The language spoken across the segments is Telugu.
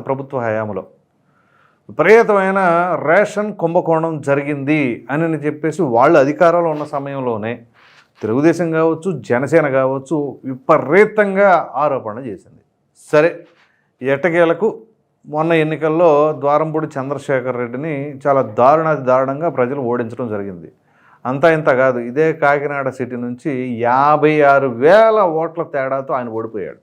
ప్రభుత్వ హయాంలో విపరీతమైన రేషన్ కుంభకోణం జరిగింది అని చెప్పేసి వాళ్ళు అధికారంలో ఉన్న సమయంలోనే తెలుగుదేశం కావచ్చు, జనసేన కావచ్చు విపరీతంగా ఆరోపణ చేసింది. సరే, ఎట్టకేలకు మొన్న ఎన్నికల్లో ద్వారంపూడి చంద్రశేఖర్ రెడ్డిని చాలా దారుణంగా ప్రజలు ఓడించడం జరిగింది. అంతా ఇంత కాదు, ఇదే కాకినాడ సిటీ నుంచి 56,000 ఓట్ల తేడాతో ఆయన ఓడిపోయాడు.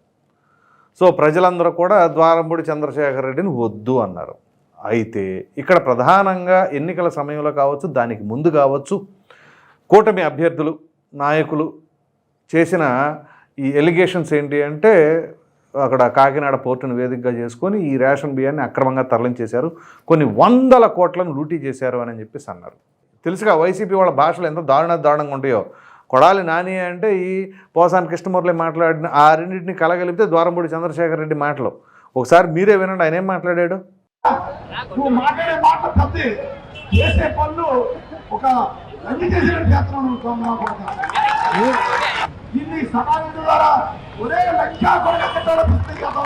సో ప్రజలందరూ కూడా ద్వారంపూడి చంద్రశేఖర్ రెడ్డిని వద్దు అన్నారు. అయితే ఇక్కడ ప్రధానంగా ఎన్నికల సమయంలో కావచ్చు, దానికి ముందు కావచ్చు, కూటమి అభ్యర్థులు, నాయకులు చేసిన ఈ ఎలిగేషన్స్ ఏంటి అంటే అక్కడ కాకినాడ పోర్టును వేదికగా చేసుకొని ఈ రేషన్ బియ్యాన్ని అక్రమంగా తరలించేశారు, కొన్ని 100 కోట్లను లూటీ చేశారు అని చెప్పేసి అన్నారు. తెలుసుగా వైసీపీ వాళ్ళ భాషలు ఎంత దారుణంగా ఉంటాయో. కొడాలి నాని అంటే ఈ పోసాని కృష్ణమురళి మాట్లాడిన ఆ రెండింటిని కలగలిపితే ద్వారంపూడి చంద్రశేఖర్ రెడ్డి మాటలు ఒకసారి మీరే వినండి. ఆయన ఏం మాట్లాడాడు? నువ్వు మాట్లాడే మాట తప్పి చేసే పనులు ఒక లంచి చేసినట్టు చేస్తున్నావు. దీన్ని సమాజం ద్వారా ఒరే లంచా కొనగట్టాల ప్రతి ఒక్క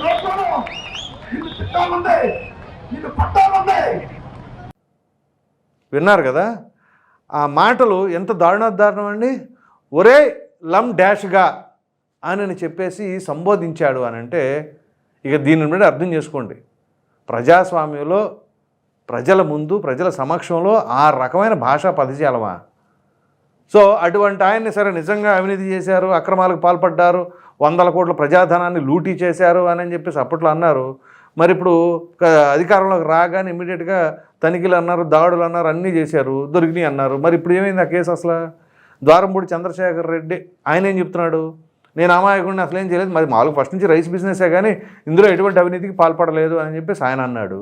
లోకంలో నిన్ను తిట్టాలుంది, నిన్ను పట్టాలుంది. విన్నారు కదా ఆ మాటలు, ఎంత దారుణం అండి. ఒరే లమ్ డాష్గా అని చెప్పేసి సంబోధించాడు అని అంటే ఇక దీనిని బట్టి అర్థం చేసుకోండి, ప్రజాస్వామ్యంలో ప్రజల ముందు ప్రజల సమక్షంలో ఆ రకమైన భాషా పదజాలమా? సో అటువంటి ఆయన్ని సరే నిజంగా అవినీతి చేశారు, అక్రమాలకు పాల్పడ్డారు, 100 కోట్ల ప్రజాధనాన్ని లూటీ చేశారు అని చెప్పేసి అప్పట్లో అన్నారు. మరి ఇప్పుడు అధికారంలోకి రాగానే ఇమ్మీడియట్గా తనిఖీలు అన్నారు, దాడులు అన్నారు, అన్నీ చేశారు, దొరికినాయి అన్నారు. మరి ఇప్పుడు ఏమైంది ఆ కేసు? అసలు ద్వారంపూడి చంద్రశేఖర్ రెడ్డి ఆయన ఏం చెప్తున్నాడు? నేను అమాయకుడిని, అసలు ఏం చేయలేదు, మరి మామూలుగా ఫస్ట్ నుంచి రైస్ బిజినెసే కానీ ఇందులో ఎటువంటి అవినీతికి పాల్పడలేదు అని చెప్పేసి ఆయన అన్నాడు.